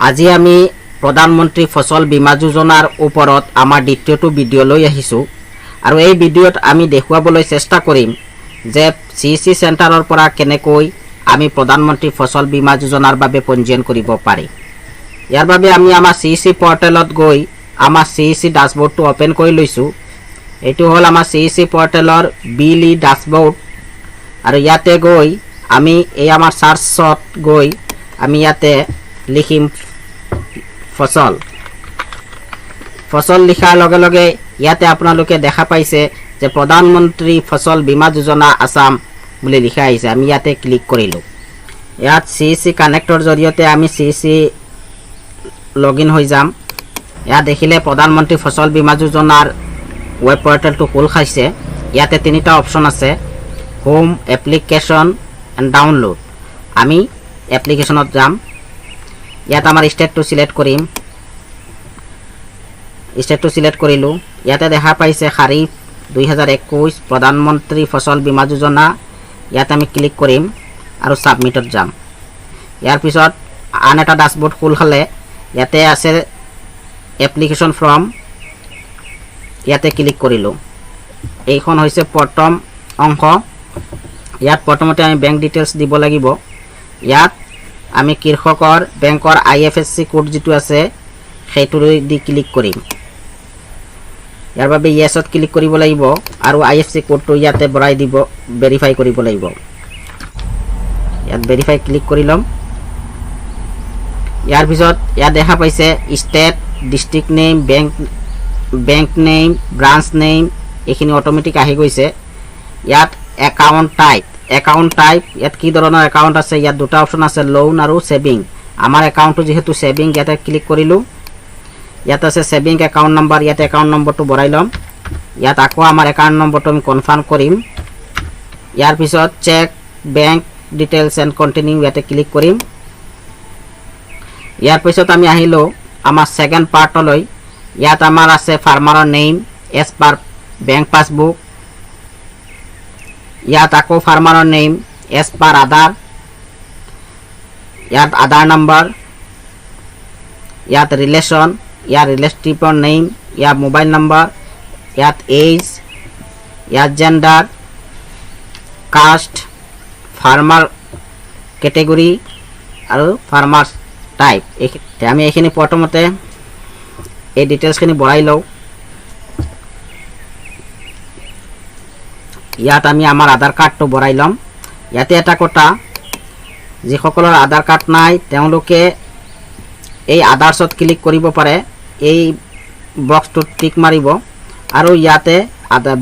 আজি আমি প্ৰধানমন্ত্ৰী ফসল বীমা যোজনাৰ ওপৰত আমাৰ দ্বিতীয়টো ভিডিঅ' লৈ আহিছো আৰু এই ভিডিঅ'ত আমি দেখুৱাবলৈ চেষ্টা কৰিম যে সিসি চেণ্টাৰৰ পৰা কেনেকৈ আমি প্ৰধানমন্ত্ৰী ফসল বীমা যোজনাৰ বাবে পঞ্জীয়ন কৰিব পাৰি। ইয়াৰ বাবে আমি আমাৰ সিসি পৰ্টেলত গৈ আমাৰ সিসি ড্যাশবোৰ্ডটো ওপেন কৰি লৈছো। এইটো হ'ল আমাৰ সিসি পৰ্টেলৰ বিলি ড্যাশবোৰ্ড আৰু ইয়াতে গৈ আমি এই আমাৰ সাৰ্চত গৈ আমি ইয়াতে লিখিম ফসল লিখাৰ লগে লগে ইয়াতে আপোনালোকে দেখা পাইছে যে প্ৰধানমন্ত্ৰী ফসল বীমা যোজনা আসাম বুলি লিখা আহিছে। আমি ইয়াতে ক্লিক কৰিলো। ইয়াত সিসি কানেক্টৰ জৰিয়তে আমি সিসি লগইন হৈ যাম। ইয়াত দেখিলে প্ৰধানমন্ত্ৰী ফসল বীমা যোজনাৰ ওয়েব পৰ্টেলটো খোল খাইছে। ইয়াতে তিনিটা অপশন আছে, হোম, এপ্লিকেশন এন্ড ডাউনলোড। আমি এপ্লিকেশনত যাম। ইয়াত আমাৰ স্টেটটো সিলেক্ট কৰিম। স্টেটটো সিলেক্ট কৰিলো। ইয়াতে দেখা পাইছে খাৰিফ 2021 প্ৰধানমন্ত্ৰী ফসল বীমা যোজনা। ইয়াত আমি ক্লিক কৰিম আৰু সাবমিটত যাম। ইয়াৰ পিছত আন এটা ড্যাশবোৰ্ড খোল খালে। ইয়াতে আছে এপ্লিকেশন ফৰ্ম। ইয়াতে ক্লিক কৰিলো। এইখন হৈছে প্ৰথম অংশ। ইয়াত প্ৰথমতে আমি বেংক ডিটেইলছ দিব লাগিব। ইয়াত আমি কৃষকৰ বেংকৰ আইএফএসসি কোড যেটো আছে সেইটো দি ক্লিক কৰিম। ইয়াৰ বাবে ইয়েছত ক্লিক কৰিব লাগিব আৰু আইএফএসসি কোডটো ইয়াতে ভৰাই দিব, ভেৰিফাই কৰিব লাগিব। ইয়াত ভেৰিফাই ক্লিক কৰি লম। ইয়াৰ পিছত ইয়াত দেখা পাইছে state, district name, bank name, branch name এইখিনি অটোমেটিক আহি গৈছে। ইয়াত একাউন্ট টাইপ ইয়াত কি ধৰণৰ একাউন্ট আছে, ইয়াত দুটা অপশন আছে, লোন আৰু সেভিং। আমাৰ একাউন্টটো যেহেতু সেভিং, ইয়াতে ক্লিক কৰিলো। ইয়াত আছে সেভিং একাউন্ট নাম্বাৰ। ইয়াতে একাউন্ট নম্বৰটো ভৰাই লম। ইয়াত আকৌ আমাৰ একাউন্ট নম্বৰটো আমি কনফাৰ্ম কৰিম। ইয়াৰ পিছত check bank details and continue ইয়াতে ক্লিক কৰিম। ইয়াৰ পিছত আমি আহিলো আমাৰ সেকেন্ড পাৰ্টলৈ। ইয়াত আমাৰ আছে ফাৰ্মাৰৰ name as per bank passbook. ইয়াত আকৌ ফাৰ্মাৰৰ নেম এজ পাৰ আধাৰ। ইয়াত আধাৰ নাম্বাৰ। ইয়াত ৰিলেশ্যন, ইয়াত ৰিলেটিভৰ নেম, ইয়াত মোবাইল নাম্বাৰ, ইয়াত এজ, ইয়াত জেন্ডাৰ, কাষ্ট, ফাৰ্মাৰ কেটেগৰী আৰু ফাৰ্মাৰ টাইপ। আমি এইখিনি প্ৰথমতে এই ডিটেইলছখিনি ভৰাই লওঁ। ইয়াত আমি আমাৰ আধাৰ কাৰ্ডটো ভৰাই লম। ইয়াতে এটা কথা, যিসকলৰ আধাৰ কাৰ্ড নাই তেওঁলোকে এই আধাৰছত ক্লিক কৰিব পাৰে। এই বক্সটোত টিক মাৰিব আৰু ইয়াতে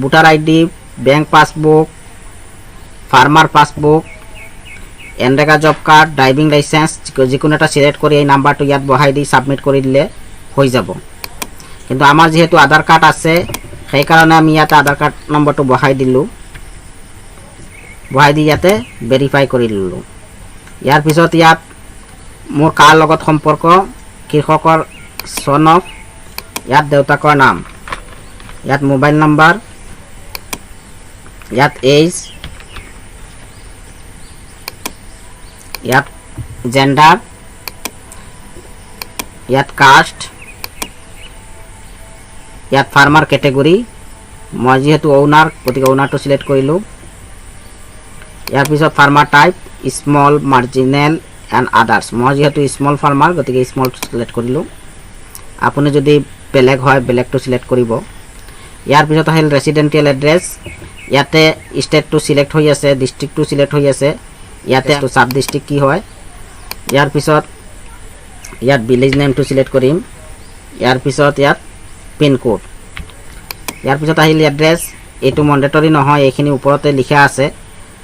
voter ID, bank passbook, farmer passbook, NREGA job card, driving licence যিকোনো এটা সিলেক্ট কৰি এই নাম্বাৰটো ইয়াত বহাই দি সাবমিট কৰি দিলে হৈ যাব। কিন্তু আমাৰ যেহেতু আধাৰ কাৰ্ড আছে সেইকাৰণে আমি ইয়াতে আধাৰ কাৰ্ড নম্বৰটো বহাই দিলো। বহাই দি ইয়াতে ভেৰিফাই কৰি ললো। ইয়াৰ পিছত ইয়াত মোৰ কাৰ লগত সম্পৰ্ক, কৃষকৰ সন অফ, ইয়াত দেউতাকৰ নাম, ইয়াত মোবাইল নাম্বাৰ, ইয়াত এজ, ইয়াত জেন্ডাৰ, ইয়াত কাষ্ট, ইয়াত ফাৰ্মাৰ কেটেগৰী। মই যেহেতু ওনাৰ গতিকে ওনাৰটো সিলেক্ট কৰিলো। ইয়াৰ পিছত farmer type small, marginal and others. মই যেহেতু স্মল ফাৰ্মাৰ গতিকে স্মলটো সিলেক্ট কৰিলো। আপুনি যদি বেলেগ হয় বেলেগটো সিলেক্ট কৰিব। ইয়াৰ পিছত আহিল ৰেচিডেন্সিয়েল এড্ৰেছ। ইয়াতে ষ্টেটটো সিলেক্ট হৈ আছে, ডিস্ট্ৰিক্টটো সিলেক্ট হৈ আছে। ইয়াতে সাব ডিস্ট্ৰিক্ট কি হয়। ইয়াৰ পিছত ইয়াত ভিলেজ নেমটো সিলেক্ট কৰিম। ইয়াৰ পিছত ইয়াত পিন কোড। ইয়াৰ পিছত আহিল এড্ৰেছ। এইটো মণ্ডেটৰী নহয়, এইখিনি ওপৰতে লিখা আছে।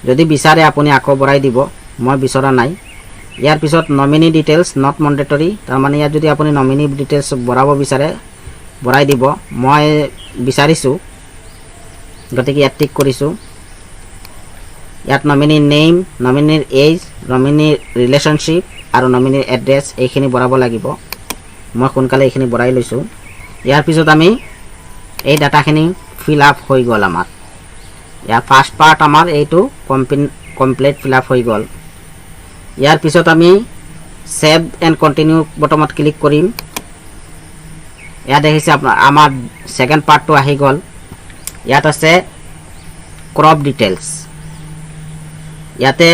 যদি বিচাৰে আপুনি আকৌ ভৰাই দিব, মই বিচৰা নাই। ইয়াৰ পিছত নমিনি ডিটেইলছ নট মণ্ডেটৰী, তাৰমানে ইয়াত যদি আপুনি নমিনি ডিটেইলছ ভৰাব বিচাৰে ভৰাই দিব। মই বিচাৰিছো গতিকে ইয়াত টিক কৰিছো। ইয়াত নমিনি নেম, নমিনিৰ এজ, নমিনিৰ ৰিলেশ্যনশ্বিপ আৰু নমিনিৰ এড্ৰেছ এইখিনি ভৰাব লাগিব। মই সোনকালে এইখিনি ভৰাই লৈছো। ইয়াৰ পিছত আমি এই ডাটাখিনি ফিল আপ হৈ গ'ল। আমাৰ ইয়াৰ ফাৰ্ষ্ট পাৰ্ট আমাৰ এইটো কমপ্লিট ফিল আপ হৈ গ'ল। ইয়াৰ পিছত আমি সেভ এণ্ড কণ্টিনিউ বটমত ক্লিক কৰিম। ইয়াত দেখিছে আমাৰ ছেকেণ্ড পাৰ্টটো আহি গ'ল। ইয়াত আছে ক্ৰপ ডিটেইলছ। ইয়াতে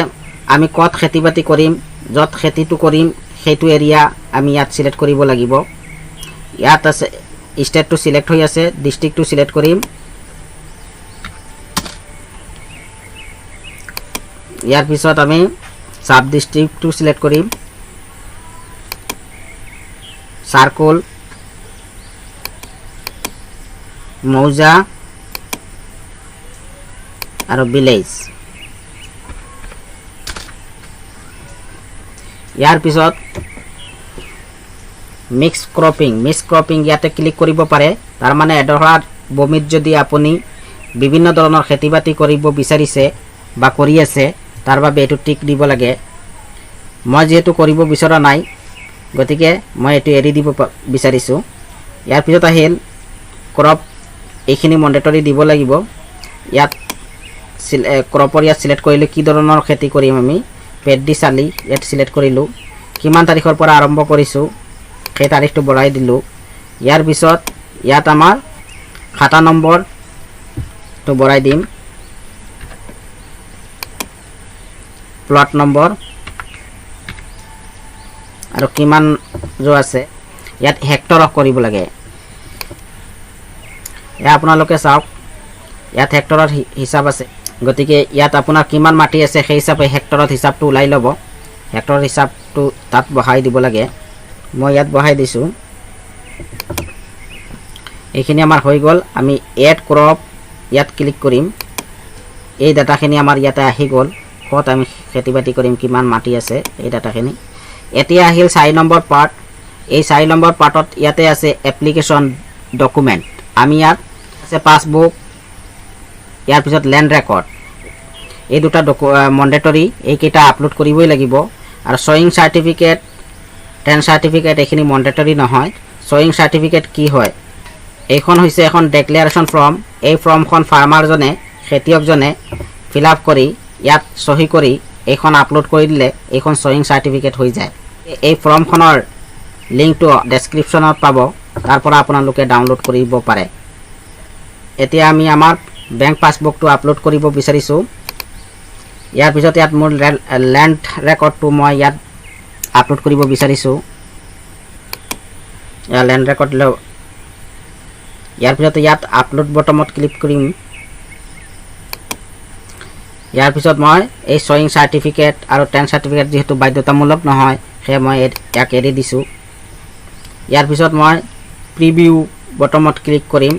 আমি ক'ত খেতি বাতি কৰিম, য'ত খেতিটো কৰিম সেইটো এৰিয়া আমি ইয়াত চিলেক্ট কৰিব লাগিব। ইয়াত আছে ষ্টেটটো চিলেক্ট হৈ আছে, ডিষ্ট্ৰিক্টটো চিলেক্ট কৰিম। ইয়াৰ পিছত আমি সাব ডিষ্ট্ৰিক্টটো চিলেক্ট কৰিম। সাৰ্কল, মৌজা আৰু ভিলেজ। ইয়াৰ পিছত মিক্স ক্ৰপিং ইয়াতে ক্লিক কৰিব পাৰে। তাৰ মানে এডোখৰ ভূমিত যদি আপুনি বিভিন্ন ধৰণৰ খেতি বাতি কৰিব বিচাৰিছে বা কৰি আছে, তাৰ বাবে এইটো টিক দিব লাগে। মই যেহেতু কৰিব বিচৰা নাই, গতিকে মই এইটো এৰি দিব বিচাৰিছোঁ। ইয়াৰ পিছত আহিল ক্ৰপ, এইখিনি মণ্ডেটৰী দিব লাগিব। ইয়াত ক্ৰপৰ ইয়াত চিলেক্ট কৰিলে কি ধৰণৰ খেতি কৰিম আমি, পেডি চালি ইয়াত চিলেক্ট কৰিলোঁ। কিমান তাৰিখৰ পৰা আৰম্ভ কৰিছোঁ সেই তাৰিখটো বঢ়াই দিলোঁ। ইয়াৰ পিছত ইয়াত আমাৰ খাতা নম্বৰটো বঢ়াই দিম, প্লট নম্বৰ আৰু কিমান যো আছে ইয়াত হেক্টৰত কৰিব লাগে। এয়া আপোনালোকে চাওক, ইয়াত হেক্টৰত হিচাপ আছে, গতিকে ইয়াত আপোনাৰ কিমান মাটি আছে সেই হিচাপে হেক্টৰত হিচাপটো ওলাই ল'ব। হেক্টৰৰ হিচাপটো তাত বহাই দিব লাগে। মই ইয়াত বহাই দিছোঁ। এইখিনি আমাৰ হৈ গ'ল। আমি এড ক্ৰপ ইয়াত ক্লিক কৰিম। এই ডাটাখিনি আমাৰ ইয়াতে আহি গ'ল, ক'ত আমি খেতি বাতি কৰিম, কিমান মাটি আছে এই ডাটাখিনি। এতিয়া আহিল 4 নম্বৰ পাৰ্ট। এই 4 নম্বৰ পাৰ্টত ইয়াতে আছে এপ্লিকেশ্যন ডকুমেণ্ট। আমি ইয়াত আছে পাছবুক, ইয়াৰ পিছত লেণ্ড ৰেকৰ্ড। এই দুটা মণ্ডেটৰী, এইকেইটা আপলোড কৰিবই লাগিব। আৰু শ্বয়িং চাৰ্টিফিকেট, টেন চাৰ্টিফিকেট এইখিনি মণ্ডেটৰী নহয়। শ্বয়িং চাৰ্টিফিকেট কি হয়, এইখন হৈছে এখন ডেক্লেৰেশ্যন ফৰ্ম। এই ফৰ্মখন ফাৰ্মাৰজনে, খেতিয়কজনে ফিল আপ কৰি ইয়াত চহী কৰি এইখন আপলোড কৰি দিলে এইখন শ্বয়িং চাৰ্টিফিকেট হৈ যায়। এই ফৰ্মখনৰ লিংকটো ডেছক্ৰিপশ্যনত পাব, তাৰ পৰা আপোনালোকে ডাউনলোড কৰিব পাৰে। এতিয়া আমি আমাৰ বেংক পাছবুকটো আপলোড কৰিব বিচাৰিছোঁ। ইয়াৰ পিছত ইয়াত মোৰ লেণ্ড ৰেকৰ্ডটো মই ইয়াত আপলোড কৰিব বিচাৰিছোঁ। লেণ্ড ৰেকৰ্ড লওঁ। ইয়াৰ পিছত ইয়াত আপলোড বটমত ক্লিক কৰিম। ইয়াৰ পিছত মই এই শ্বয়িং চাৰ্টিফিকেট আৰু টেন চাৰ্টিফিকেট যিহেতু বাধ্যতামূলক নহয়, সেয়ে মই ইয়াক এৰি দিছোঁ। ইয়াৰ পিছত মই প্ৰিভিউ বটমত ক্লিক কৰিম।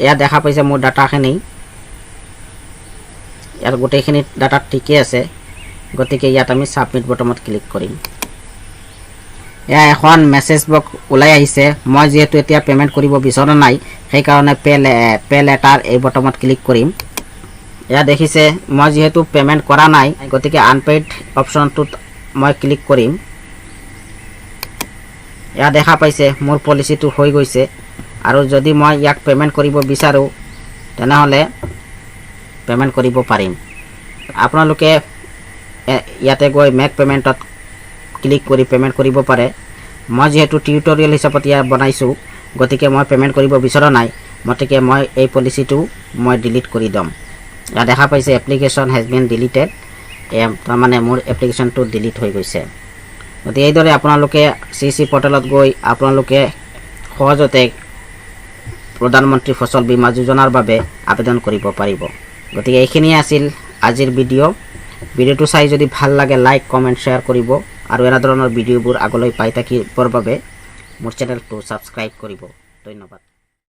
ইয়াত দেখা পাইছে মোৰ ডাটাখিনি, ইয়াত গোটেইখিনি ডাটা ঠিকেই আছে, গতিকে ইয়াত আমি ছাবমিট বটমত ক্লিক কৰিম। এয়া এখন মেছেজ বক্স ওলাই আহিছে। মই যিহেতু এতিয়া পে'মেণ্ট কৰিব বিচৰা নাই, সেইকাৰণে পে লেটাৰ এই বটমত ক্লিক কৰিম। এয়া দেখিছে মই যিহেতু পে'মেণ্ট কৰা নাই, গতিকে আনপেইড অপশ্যনটোত মই ক্লিক কৰিম। এয়া দেখা পাইছে মোৰ পলিচিটো হৈ গৈছে। আৰু যদি মই ইয়াক পে'মেণ্ট কৰিব বিচাৰোঁ তেনেহ'লে পে'মেণ্ট কৰিব পাৰিম। আপোনালোকে ইয়াতে গৈ মেক পে'মেণ্টত ক্লিক কৰি পে'মেণ্ট কৰিব পাৰে। মই যিহেতু টিউটৰিয়েল হিচাপত ইয়াত বনাইছোঁ, গতিকে মই পে'মেণ্ট কৰিব বিচৰা নাই, গতিকে মই এই পলিচিটো মই ডিলিট কৰি দিম। ইয়াত দেখা পাইছে এপ্লিকেশ্যন হেজ বিন ডিলিটেড, তাৰমানে মোৰ এপ্লিকেশ্যনটো ডিলিট হৈ গৈছে। গতিকে এইদৰে আপোনালোকে CC পৰ্টেলত গৈ আপোনালোকে সহজতে প্ৰধানমন্ত্ৰী ফচল বীমা যোজনাৰ বাবে আবেদন কৰিব পাৰিব। গতিকে এইখিনিয়ে আছিল আজিৰ ভিডিঅ'টো চাই যদি ভাল লাগে লাইক, কমেণ্ট, শ্বেয়াৰ কৰিব আৰু এনে ধৰণৰ ভিডিঅ'বোৰ আগলৈ পাই থাকিবৰ বাবে মোৰ চেনেলটো ছাবস্ক্ৰাইব কৰিব। ধন্যবাদ।